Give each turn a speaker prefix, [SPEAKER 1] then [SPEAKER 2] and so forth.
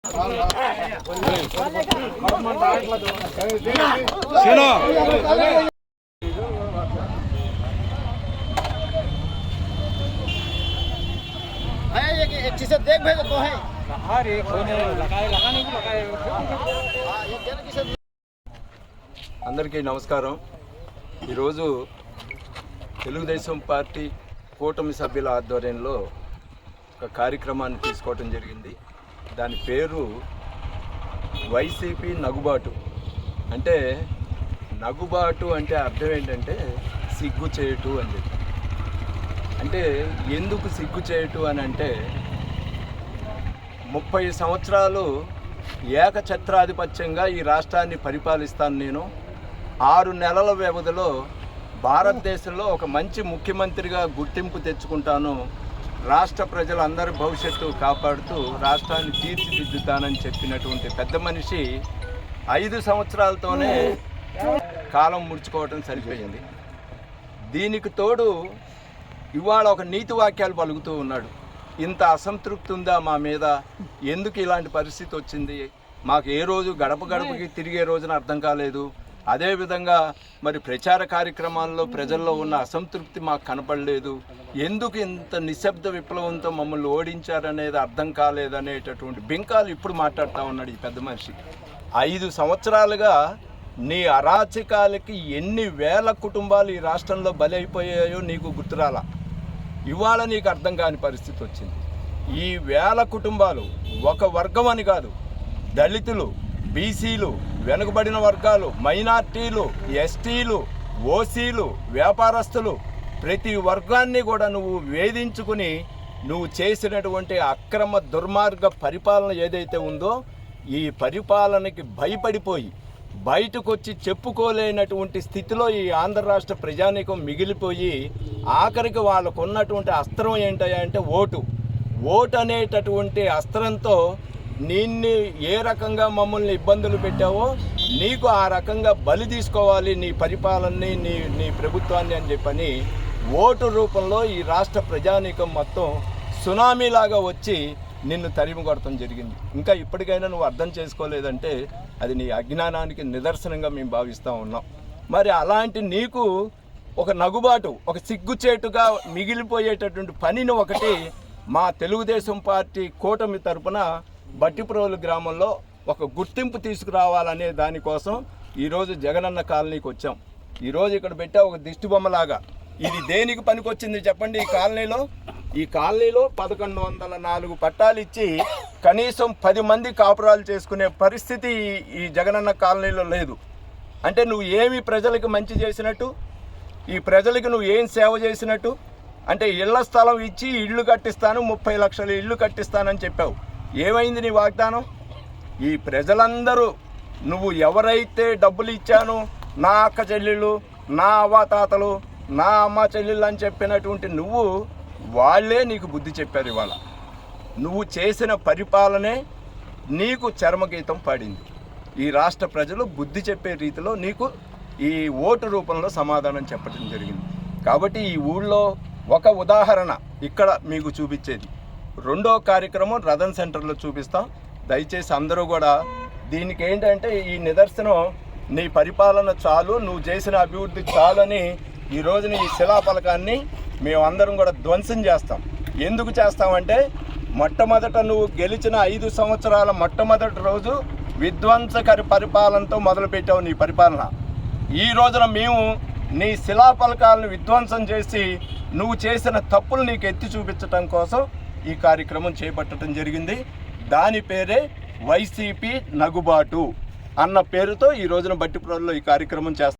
[SPEAKER 1] देख भेज तो है
[SPEAKER 2] అందరికీ నమస్కారం। ఈరోజు తెలుగుదేశం పార్టీ కూటమి సభ్యుల ఆధ్వర్యంలో ఒక కార్యక్రమాన్ని తీసుకోవడం జరిగింది। దాని పేరు వైసీపీ నగుబాటు। అంటే నగుబాటు అంటే అర్థం ఏంటంటే సిగ్గు చేయటు అని చెప్పి। అంటే ఎందుకు సిగ్గు చేయటు అని అంటే 30 సంవత్సరాలు ఏకఛత్రాధిపత్యంగా ఈ రాష్ట్రాన్ని పరిపాలిస్తాను నేను। 6 నెలల వ్యవధిలో భారతదేశంలో ఒక మంచి ముఖ్యమంత్రిగా గుర్తింపు తెచ్చుకుంటాను, రాష్ట్ర ప్రజలందరి భవిష్యత్తు కాపాడుతూ రాష్ట్రాన్ని తీర్చిదిద్దుతానని చెప్పినటువంటి పెద్ద మనిషి 5 సంవత్సరాలతోనే కాలం ముడుచుకోవటం సరిపోయింది। దీనికి తోడు ఇవాళ ఒక నీతి వాక్యాలు పలుకుతూ ఉన్నాడు। ఇంత అసంతృప్తి ఉందా మా మీద, ఎందుకు ఇలాంటి పరిస్థితి వచ్చింది, మాకు ఏ రోజు గడప గడపకి తిరిగే రోజున అర్థం కాలేదు, అదేవిధంగా మరి ప్రచార కార్యక్రమాల్లో ప్రజల్లో ఉన్న అసంతృప్తి మాకు కనపడలేదు, ఎందుకు ఇంత నిశ్శబ్ద విప్లవంతో మమ్మల్ని ఓడించారనేది అర్థం కాలేదనేటటువంటి బింకాలు ఇప్పుడు మాట్లాడుతూ ఉన్నాడు ఈ పెద్ద మనిషి। 5 సంవత్సరాలుగా నీ అరాచకాలకి ఎన్ని వేల కుటుంబాలు ఈ రాష్ట్రంలో బలైపోయాయో నీకు గుర్తురాలా। ఇవాళ నీకు అర్థం కాని పరిస్థితి వచ్చింది। ఈ వేల కుటుంబాలు ఒక వర్గం అని కాదు, దళితులు, బీసీలు, వెనుకబడిన వర్గాలు, మైనార్టీలు, ఎస్టీలు, ఓసీలు, వ్యాపారస్తులు, ప్రతి వర్గాన్ని కూడా నువ్వు వేధించుకుని నువ్వు చేసినటువంటి అక్రమ దుర్మార్గ పరిపాలన ఏదైతే ఉందో ఈ పరిపాలనకి భయపడిపోయి బయటకు వచ్చి చెప్పుకోలేనటువంటి స్థితిలో ఈ ఆంధ్ర రాష్ట్ర ప్రజానీకం మిగిలిపోయి ఆఖరికి వాళ్ళకు ఉన్నటువంటి అస్త్రం ఏంటంటే ఓటు అనేటటువంటి అస్త్రంతో నిన్ను ఏ రకంగా మమ్మల్ని ఇబ్బందులు పెట్టావో నీకు ఆ రకంగా బలి తీసుకోవాలి నీ పరిపాలనని, నీ ప్రభుత్వాన్ని అని చెప్పని ఓటు రూపంలో ఈ రాష్ట్ర ప్రజానీకం మొత్తం సునామీలాగా వచ్చి నిన్ను తరిమి కొడటం జరిగింది। ఇంకా ఇప్పటికైనా నువ్వు అర్థం చేసుకోలేదంటే అది నీ అజ్ఞానానికి నిదర్శనంగా మేము భావిస్తూ ఉన్నాం। మరి అలాంటి నీకు ఒక నగుబాటు, ఒక సిగ్గుచేటుగా మిగిలిపోయేటటువంటి పనిని ఒకటి మా తెలుగుదేశం పార్టీ కూటమి తరపున బట్టిప్రోలు గ్రామంలో ఒక గుర్తింపు తీసుకురావాలనే దానికోసం ఈరోజు జగనన్న కాలనీకి వచ్చాం। ఈరోజు ఇక్కడ పెట్టా ఒక దిష్టి బొమ్మలాగా, ఇది దేనికి పనికొచ్చింది చెప్పండి? ఈ కాలనీలో 1104 పట్టాలు ఇచ్చి కనీసం 10 మంది కాపురాలు చేసుకునే పరిస్థితి ఈ జగనన్న కాలనీలో లేదు। అంటే నువ్వు ఏమి ప్రజలకు మంచి చేసినట్టు, ఈ ప్రజలకు నువ్వు ఏం సేవ చేసినట్టు? అంటే ఇళ్ల స్థలం ఇచ్చి ఇళ్ళు కట్టిస్తాను, 30 లక్షల ఇళ్ళు కట్టిస్తానని చెప్పావు, ఏమైంది నీ వాగ్దానం? ఈ ప్రజలందరూ నువ్వు ఎవరైతే డబ్బులు ఇచ్చాను, నా అక్క చెల్లెళ్ళు, నా అవ్వాతాతలు, నా అమ్మ చెల్లెళ్ళు అని చెప్పినటువంటి నువ్వు, వాళ్ళే నీకు బుద్ధి చెప్పారు। ఇవాళ నువ్వు చేసిన పరిపాలనే నీకు చర్మగీతం పాడింది। ఈ రాష్ట్ర ప్రజలు బుద్ధి చెప్పే రీతిలో నీకు ఈ ఓటు రూపంలో సమాధానం చెప్పడం జరిగింది। కాబట్టి ఈ ఊళ్ళో ఒక ఉదాహరణ ఇక్కడ మీకు చూపించేది, 2వ కార్యక్రమం రథన్ సెంటర్లో చూపిస్తాం। దయచేసి అందరూ కూడా దీనికి ఏంటంటే ఈ నిదర్శనం నీ పరిపాలన చాలు, నువ్వు చేసిన అభివృద్ధి చాలని ఈ రోజున ఈ శిలాఫలకాన్ని మేమందరం కూడా ధ్వంసం చేస్తాం। ఎందుకు చేస్తామంటే మొట్టమొదట నువ్వు గెలిచిన 5 సంవత్సరాల మొట్టమొదటి రోజు విధ్వంసకర పరిపాలనతో మొదలుపెట్టావు నీ పరిపాలన। ఈ రోజున మేము నీ శిలాఫలకాలను విధ్వంసం చేసి నువ్వు చేసిన తప్పులు నీకు ఎత్తి చూపించడం కోసం ఈ కార్యక్రమం చేపట్టడం జరిగింది। దాని పేరే వైసీపీ నగుబాటు అన్న పేరుతో ఈ రోజున బట్టిప్రోలులో ఈ కార్యక్రమం చేస్తాం।